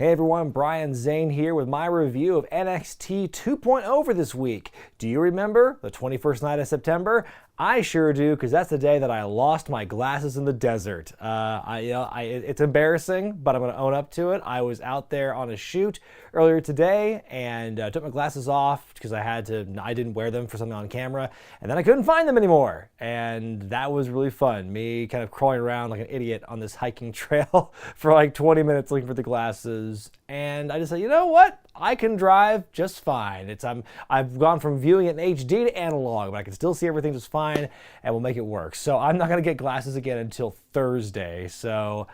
Hey everyone, Brian Zane here with my review of NXT 2.0 for this week. Do you remember the 21st night of September? I sure do, because that's the day that I lost my glasses in the desert. It's embarrassing, but I'm going to own up to it. I was out there on a shoot earlier today and took my glasses off because I didn't wear them for something on camera, and then I couldn't find them anymore. And that was really fun. Me kind of crawling around like an idiot on this hiking trail for like 20 minutes looking for the glasses. And I just said, you know what? I can drive just fine. I've gone from viewing it in HD to analog, but I can still see everything just fine, and we'll make it work. So I'm not going to get glasses again until Thursday. So,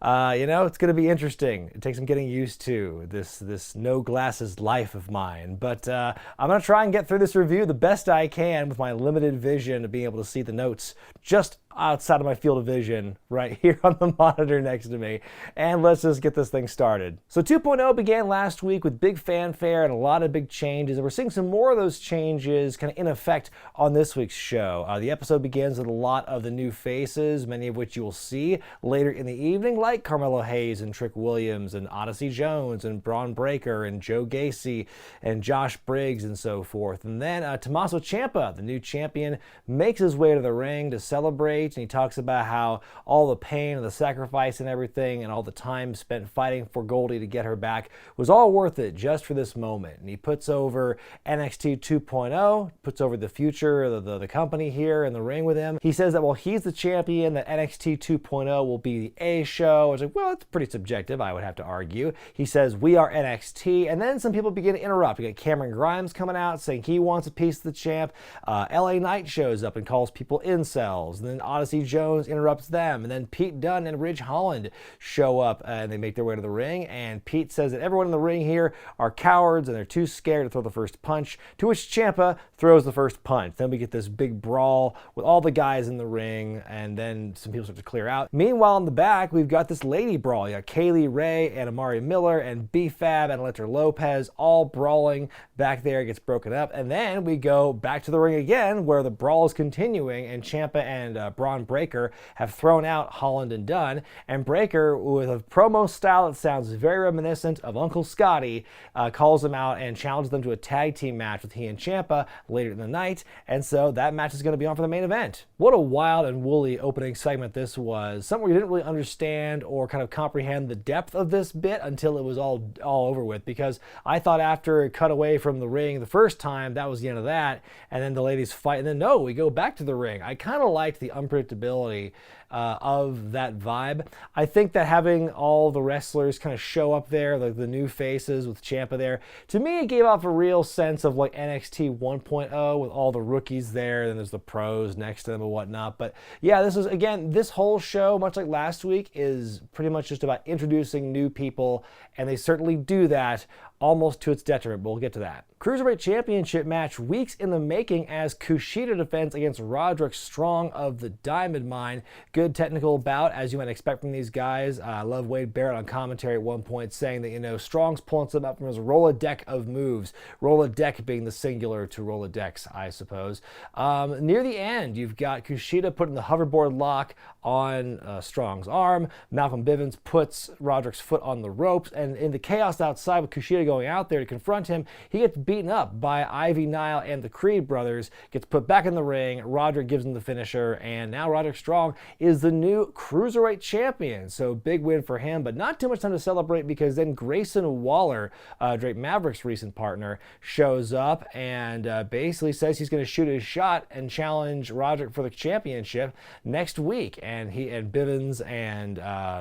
it's going to be interesting. It takes some getting used to this no glasses life of mine. But I'm going to try and get through this review the best I can with my limited vision of being able to see the notes just outside of my field of vision right here on the monitor next to me. And let's just get this thing started. So 2.0 began last week with big fanfare and a lot of big changes, and we're seeing some more of those changes kind of in effect on this week's show. The episode begins with a lot of the new faces, many of which you will see later in the evening, like Carmelo Hayes and Trick Williams and Odyssey Jones and Bron Breakker and Joe Gacy and Josh Briggs and so forth. And then Tommaso Ciampa, the new champion, makes his way to the ring to celebrate, and he talks about how all the pain and the sacrifice and everything and all the time spent fighting for Goldie to get her back was all worth it just for this moment. And he puts over NXT 2.0, puts over the future of the company here in the ring with him. He says that while he's the champion, that NXT 2.0 will be the A show. I was like, well, that's pretty subjective, I would have to argue. He says, we are NXT, and then some people begin to interrupt. You got Cameron Grimes coming out saying he wants a piece of the champ. LA Knight shows up and calls people incels, and then Odyssey Jones interrupts them, and then Pete Dunne and Ridge Holland show up and they make their way to the ring, and Pete says that everyone in the ring here are cowards and they're too scared to throw the first punch, to which Ciampa throws the first punch. Then we get this big brawl with all the guys in the ring, and then some people start to clear out. Meanwhile, in the back, we've got this lady brawl. You got Kaylee Ray and AMARI Miller and B-Fab and ELECTRA Lopez all brawling back there. It gets broken up, and then we go back to the ring again where the brawl is continuing, and Ciampa and Bron Breakker have thrown out Holland and Dunne, and Breakker, with a promo style that sounds very reminiscent of Uncle Scotty, calls them out and challenges them to a tag team match with he and Ciampa later in the night, and so that match is going to be on for the main event. What a wild and woolly opening segment this was. Something we didn't really understand or kind of comprehend the depth of this bit until it was all over with, because I thought after it cut away from the ring the first time, that was the end of that, and then the ladies fight, and then no, we go back to the ring. I kind of liked the unpredictability of that vibe. I think that having all the wrestlers kind of show up there, like the new faces with Ciampa there, to me it gave off a real sense of like NXT 1.0 with all the rookies there, and there's the pros next to them and whatnot. But yeah, this whole show, much like last week, is pretty much just about introducing new people, and they certainly do that almost to its detriment, but we'll get to that. Cruiserweight Championship match weeks in the making as KUSHIOA defends against Roderick Strong of the Diamond Mine. Good technical bout, as you might expect from these guys. I love Wade Barrett on commentary at one point saying that, Strong's pulling something up from his Rolodeck of moves. Rolodeck being the singular to Rolodex, I suppose. Near the end, you've got KUSHIOA putting the hoverboard lock on Strong's arm. Malcolm Bivens puts Roderick's foot on the ropes, and in the chaos outside with KUSHIOA going out there to confront him, he gets beaten up by Ivy Nile and the Creed brothers, gets put back in the ring. Roderick gives him the finisher, and now Roderick Strong is the new Cruiserweight champion. So big win for him, but not too much time to celebrate, because then Grayson Waller, Drake Maverick's recent partner, shows up and basically says he's going to shoot his shot and challenge Roderick for the championship next week. And Bivens and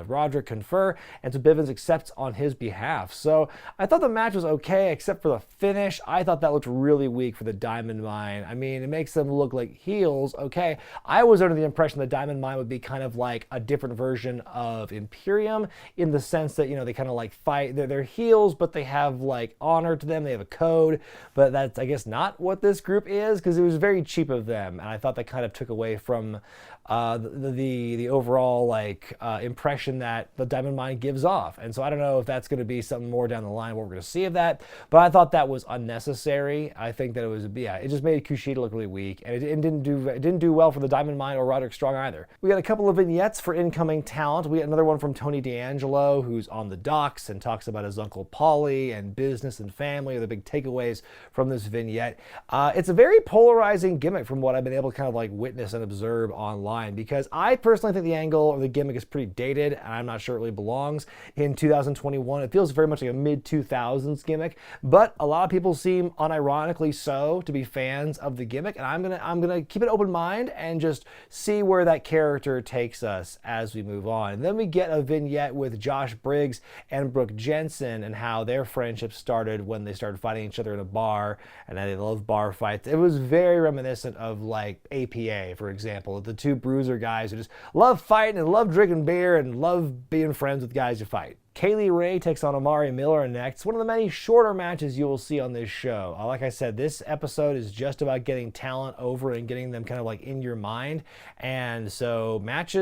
Roderick confer, and so Bivens accepts on his behalf. So I thought the match was okay, except for the finish. I thought that looked really weak for the Diamond Mine. I mean, it makes them look like heels, okay. I was under the impression that Diamond Mine would be kind of like a different version of Imperium, in the sense that, they kind of like fight, they're heels, but they have like honor to them, they have a code, but that's, I guess, not what this group is, because it was very cheap of them, and I thought that kind of took away from the overall like impression that the Diamond Mine gives off. And so I don't know if that's going to be something more down the line what we're going to see of that, but I thought that was unnecessary. I think that it was, yeah, it just made Kushida look really weak, and it didn't do well for the Diamond Mine or Roderick Strong either. We got a couple of vignettes for incoming talent. We got another one from Tony D'Angelo, who's on the docks and talks about his Uncle Paulie and business and family are the big takeaways from this vignette. It's a very polarizing gimmick from what I've been able to kind of like witness and observe online, because I personally think the angle or the gimmick is pretty dated, and I'm not sure it really belongs in 2021. It feels very much like a mid-2000s gimmick, but a lot of people seem unironically so to be fans of the gimmick, and I'm gonna keep an open mind and just see where that character takes us as we move on. And then we get a vignette with Josh Briggs and Brooke Jensen and how their friendship started when they started fighting each other in a bar, and that they love bar fights. It was very reminiscent of like APA, for example, the two bruiser guys who just love fighting and love drinking beer and love being friends with guys who fight. Kaylee Ray takes on AMARI Miller next. One of the many shorter matches you will see on this show. Like I said, this episode is just about getting talent over and getting them kind of like in your mind. And so match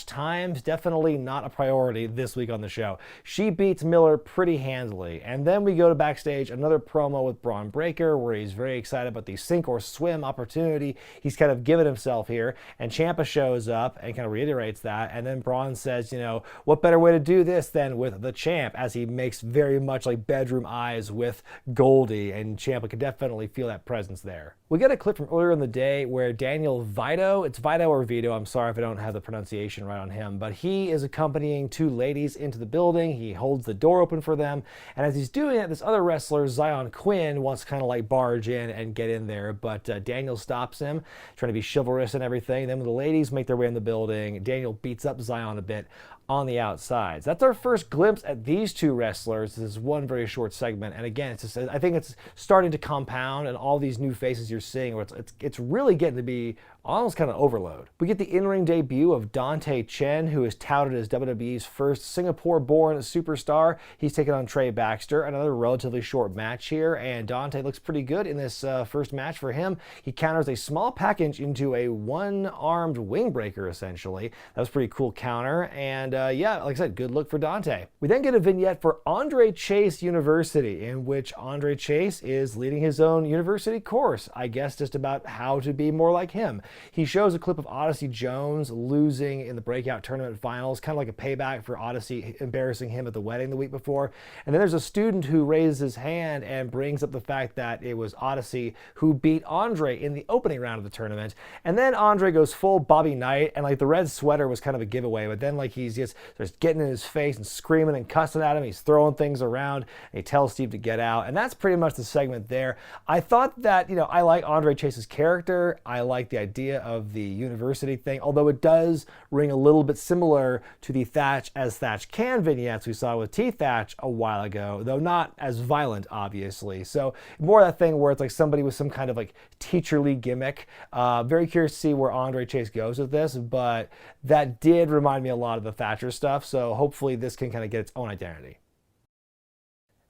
times, definitely not a priority this week on the show. She beats Miller pretty handily. And then we go to backstage, another promo with Bron Breakker, where he's very excited about the sink or swim opportunity he's kind of given himself here. And Ciampa shows up and kind of reiterates that. And then Bron says, you know, what better way to do this than with the champ, as he makes very much like bedroom eyes with Goldie, and Ciampa can definitely feel that presence there. We get a clip from earlier in the day where Daniel Vito, it's Vito or Vito, I'm sorry if I don't have the pronunciation right on him, but he is accompanying two ladies into the building. He holds the door open for them, and as he's doing it, this other wrestler, Zion Quinn, wants to kind of like barge in and get in there, but Daniel stops him, trying to be chivalrous and everything. Then when the ladies make their way in the building, Daniel beats up Zion a bit on the outsides. That's our first glimpse at these two wrestlers. This is one very short segment, and again, it's just, I think it's starting to compound, and all these new faces you're seeing, where it's really getting to be almost kind of overload. We get the in-ring debut of DANTE CHEN, who is touted as WWE's first Singapore-born superstar. He's taking on TREY Baxter, another relatively short match here, and Dante looks pretty good in this first match for him. He counters a small package into a one-armed wing breaker, essentially. That was a pretty cool counter, and yeah, like I said, good look for Dante. We then get a vignette for Andre Chase University, in which Andre Chase is leading his own university course, I guess just about how to be more like him. He shows a clip of Odyssey Jones losing in the breakout tournament finals, kind of like a payback for Odyssey embarrassing him at the wedding the week before. And then there's a student who raises his hand and brings up the fact that it was Odyssey who beat Andre in the opening round of the tournament. And then Andre goes full Bobby Knight, and like the red sweater was kind of a giveaway, but then like he's just starts getting in his face and screaming and cussing at him. He's throwing things around, and he tells Steve to get out. And that's pretty much the segment there. I thought that, you know, I like Andre Chase's character. I like the idea of the university thing, although it does ring a little bit similar to the Thatch as Thatch Can vignettes we saw with T-Thatch a while ago, though not as violent, obviously. So more that thing where it's like somebody with some kind of like teacherly gimmick. Very curious to see where Andre Chase goes with this, but that did remind me a lot of the Thatcher stuff, so hopefully this can kind of get its own identity.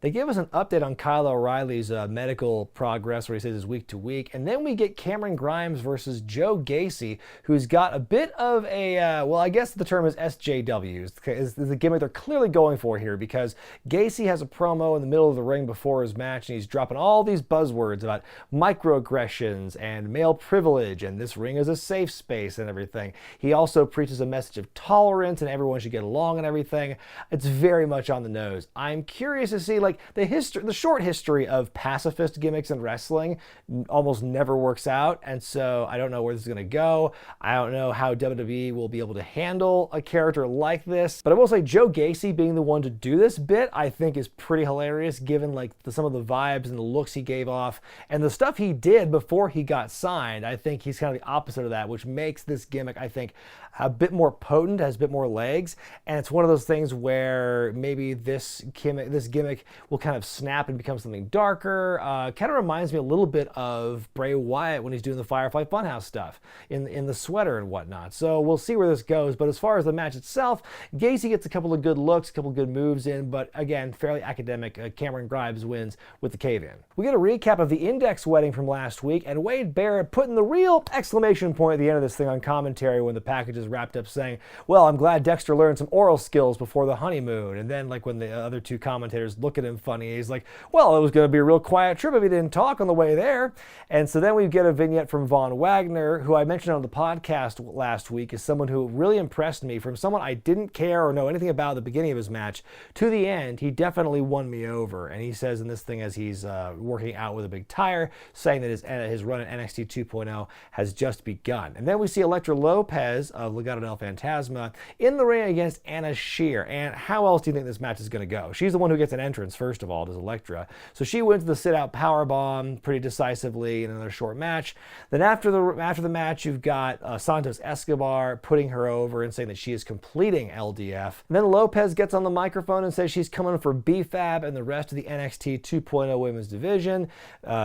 They give us an update on Kyle O'Reilly's medical progress, where he says it's week to week. And then we get Cameron Grimes versus Joe Gacy, who's got a bit of a, well, I guess the term is SJWs, is the gimmick they're clearly going for here, because Gacy has a promo in the middle of the ring before his match, and he's dropping all these buzzwords about microaggressions and male privilege, and this ring is a safe space and everything. He also preaches a message of tolerance and everyone should get along and everything. It's very much on the nose. I'm curious to see, like, the short history of pacifist gimmicks in wrestling almost never works out, and so I don't know where this is going to go. I don't know how WWE will be able to handle a character like this, but I will say Joe Gacy being the one to do this bit I think is pretty hilarious, given like some of the vibes and the looks he gave off and the stuff he did before he got signed. I think he's kind of the opposite of that, which makes this gimmick, I think, a bit more potent, has a bit more legs, and it's one of those things where maybe this gimmick will kind of snap and become something darker. Kind of reminds me a little bit of Bray Wyatt when he's doing the Firefly Funhouse stuff in the sweater and whatnot. So we'll see where this goes, but as far as the match itself, Gacy gets a couple of good looks, a couple of good moves in, but again, fairly academic. Cameron Grimes wins with the cave-in. We get a recap of the Index wedding from last week, and Wade Barrett putting the real exclamation point at the end of this thing on commentary when the package is wrapped up saying, well, I'm glad Dexter learned some oral skills before the honeymoon. And then like when the other two commentators look at him funny, he's like, well, it was going to be a real quiet trip if he didn't talk on the way there. And so then we get a vignette from Von Wagner, who I mentioned on the podcast last week is someone who really impressed me. From someone I didn't care or know anything about at the beginning of his match to the end, he definitely won me over. And he says in this thing as he's working out with a big tire, saying that his run at NXT 2.0 has just begun. And then we see Elektra Lopez of Legado del Fantasma in the ring against Anna Sheer. And how else do you think this match is going to go? She's the one who gets an entrance, first of all, does Elektra. So she wins the sit-out powerbomb pretty decisively in another short match. Then after the match, you've got Santos Escobar putting her over and saying that she is completing LDF. And then Lopez gets on the microphone and says she's coming for BFAB and the rest of the NXT 2.0 women's division.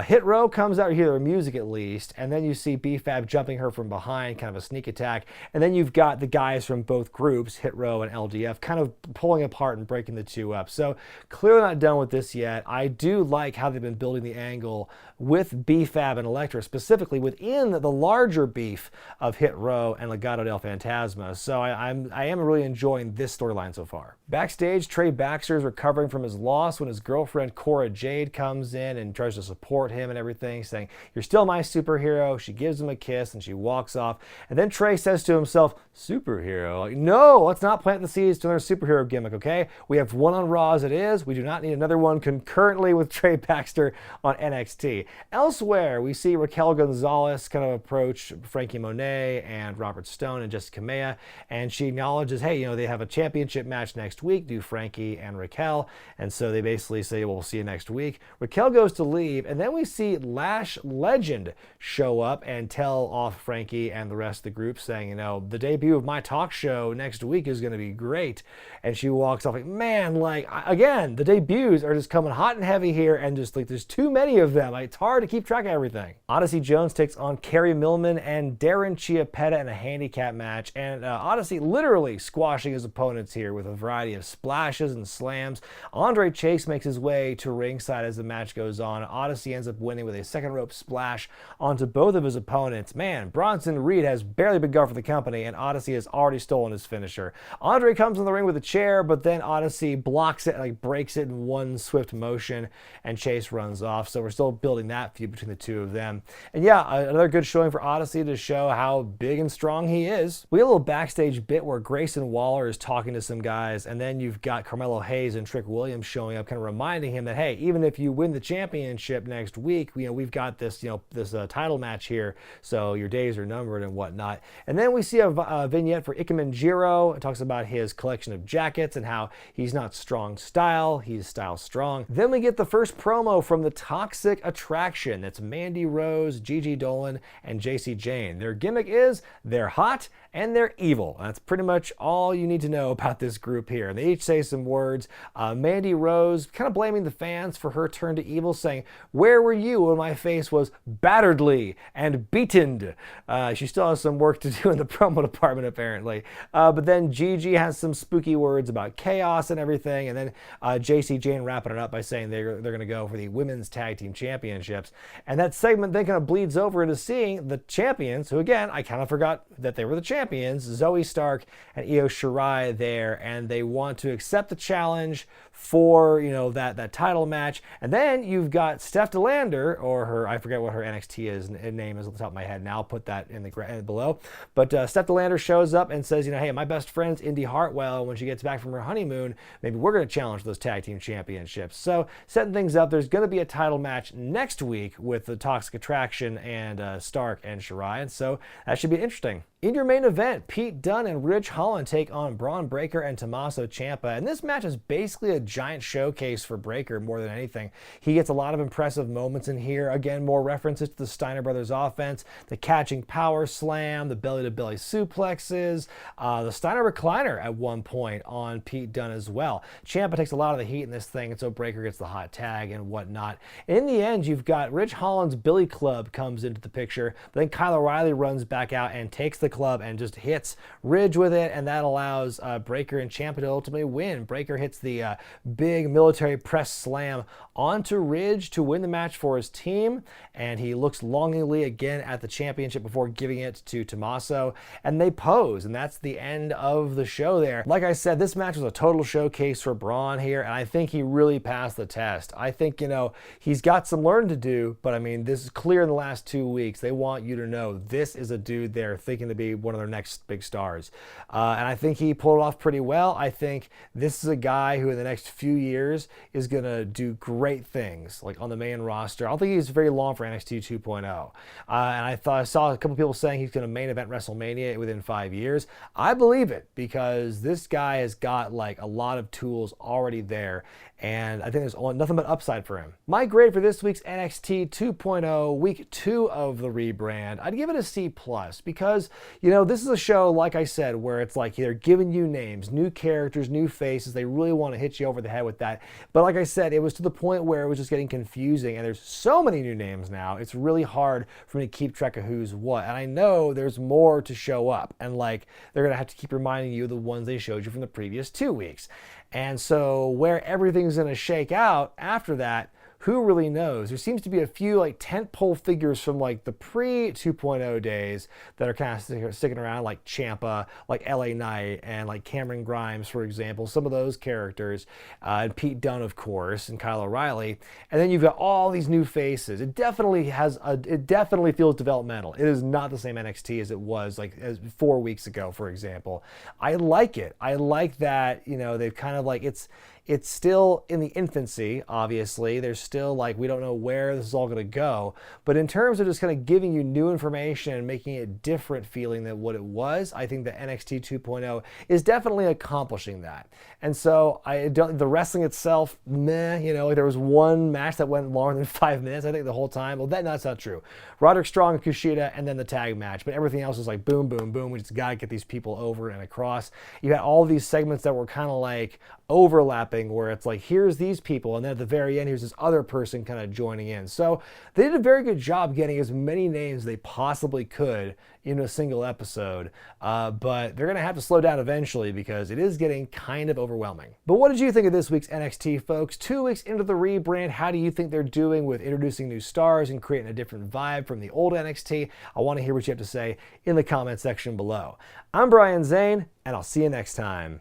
Hit Row comes out, you hear their music at least, and then you see BFAB jumping her from behind, kind of a sneak attack. And then you've got the guys from both groups, Hit Row and LDF, kind of pulling apart and breaking the two up. So clearly not done with this yet. I do like how they've been building the angle with BFAB and Elektra, specifically within the larger beef of Hit Row and Legado del Fantasma. So I am really enjoying this storyline so far. Backstage, Trey Baxter is recovering from his loss when his girlfriend Cora Jade comes in and tries to support him and everything, saying, "You're still my superhero." She gives him a kiss and she walks off. And then Trey says to himself, "Superhero? Like, no, let's not plant the seeds to another superhero gimmick, okay? We have one on Raw as it is. We do not need another one concurrently with Trey Baxter on NXT. Elsewhere, we see Raquel Gonzalez kind of approach Frankie Monet and Robert Stone and Jessica Mea, and she acknowledges, hey, they have a championship match next week, do Frankie and Raquel, and so they basically say, well, we'll see you next week. Raquel goes to leave, and then we see Lash Legend show up and tell off Frankie and the rest of the group, saying, the debut of my talk show next week is going to be great. And she walks off like, man, again, the debuts are just coming hot and heavy here, and just there's too many of them. It's hard to keep track of everything. Odyssey Jones takes on CARY MILLMAN and DARREN CHIAPETTA in a handicap match, and Odyssey literally squashing his opponents here with a variety of splashes and slams. Andre Chase makes his way to ringside as the match goes on. Odyssey ends up winning with a second rope splash onto both of his opponents. Man, Bronson Reed has barely begun for the company, and Odyssey has already stolen his finisher. Andre comes in the ring with a chair, but then Odyssey blocks it and breaks it in one swift motion, and Chase runs off. So we're still building that feud between the two of them. And yeah, another good showing for Odyssey to show how big and strong he is. We have a little backstage bit where Grayson Waller is talking to some guys, and then you've got Carmelo Hayes and Trick Williams showing up, kind of reminding him that, hey, even if you win the championship next week, we've got this, this title match here, so your days are numbered and whatnot. And then we see a vignette for IKEMEN JIRO. It talks about his collection of jackets and how he's not strong style, he's style strong. Then we get the first promo from the Toxic Attraction. That's Mandy Rose, Gigi Dolan, and JC Jane. Their gimmick is they're hot and they're evil. That's pretty much all you need to know about this group here. And they each say some words. Mandy Rose kind of blaming the fans for her turn to evil, saying, "Where were you when my face was batteredly and beaten?" She still has some work to do in the promo department, apparently. But then Gigi has some spooky words about chaos and everything. And then JC Jane wrapping it up by saying they're going to go for the Women's Tag Team Championships. And that segment then kind of bleeds over into seeing the champions, who again, I kind of forgot that they were the champions, Zoe Stark and Io Shirai there, and they want to accept the challenge for, that title match. And then you've got Steph DeLander, or her, I forget what her NXT name is off the top of my head now, I'll put that in the below. But Steph DeLander shows up and says, hey, my best friend's Indy Hartwell. When she gets back from her honeymoon, maybe we're going to challenge those tag team championships. So setting things up, there's going to be a title match next week with the Toxic Attraction and Stark and Shirai, and so that should be interesting. In your main event, Pete Dunne and Ridge Holland take on Bron Breakker and Tommaso Ciampa, and this match is basically a giant showcase for Breakker more than anything. He gets a lot of impressive moments in here. Again, more references to the Steiner Brothers offense, the catching power slam, the belly-to-belly suplexes, the Steiner recliner at one point on Pete Dunne as well. Ciampa takes a lot of the heat in this thing, and so Breakker gets the hot tag and whatnot. In the end, you've got Ridge Holland's Billy Club comes into the picture, but then Kyle O'Reilly runs back out and takes the club and just hits Ridge with it, and that allows Breakker and Ciampa to ultimately win. Breakker hits the big military press slam onto Ridge to win the match for his team, and he looks longingly again at the championship before giving it to Tommaso, and they pose, and that's the end of the show there. Like I said, this match was a total showcase for Bron here, and I think he really passed the test. I think, you know, he's got some learning to do, but I mean, this is clear in the last 2 weeks. They want you to know this is a dude they're thinking to be one of their next big stars. And I think he pulled it off pretty well. I think this is a guy who in the next few years is going to do great things, like on the main roster. I don't think he's very long for NXT 2.0. And I saw a couple people saying he's going to main event WrestleMania within 5 years. I believe it, because this guy has got like a lot of tools already there, and I think there's nothing but upside for him. My grade for this week's NXT 2.0 week 2 of the rebrand, I'd give it a C+, because, you know, this is a show, like I said, where it's like they're giving you names, new characters, new faces. They really want to hit you over the head with that. But like I said, it was to the point where it was just getting confusing, and there's so many new names now, it's really hard for me to keep track of who's what. And I know there's more to show up, and like they're going to have to keep reminding you of the ones they showed you from the previous 2 weeks. And so where everything's going to shake out after that, who really knows? There seems to be a few like tentpole figures from like the pre-2.0 days that are kind of sticking around, like Ciampa, like LA Knight, and like Cameron Grimes, for example. Some of those characters, and Pete Dunne, of course, and Kyle O'Reilly. And then you've got all these new faces. It definitely feels developmental. It is not the same NXT as it was like 4 weeks ago, for example. I like it. I like that, you know, they've kind of like, it's still in the infancy, obviously. There's still like, we don't know where this is all going to go. But in terms of just kind of giving you new information and making it different feeling than what it was, I think that NXT 2.0 is definitely accomplishing that. And so the wrestling itself, meh, you know, like there was one match that went longer than 5 minutes, I think, the whole time. Well, that's not true. Roderick Strong and KUSHIOA, and then the tag match. But everything else was like boom, boom, boom. We just got to get these people over and across. You had all these segments that were kind of like overlapping, where it's like, here's these people, and then at the very end, here's this other person kind of joining in. So they did a very good job getting as many names as they possibly could in a single episode, but they're going to have to slow down eventually because it is getting kind of overwhelming. But what did you think of this week's NXT, folks? 2 weeks into the rebrand, how do you think they're doing with introducing new stars and creating a different vibe from the old NXT? I want to hear what you have to say in the comment section below. I'm Brian Zane, and I'll see you next time.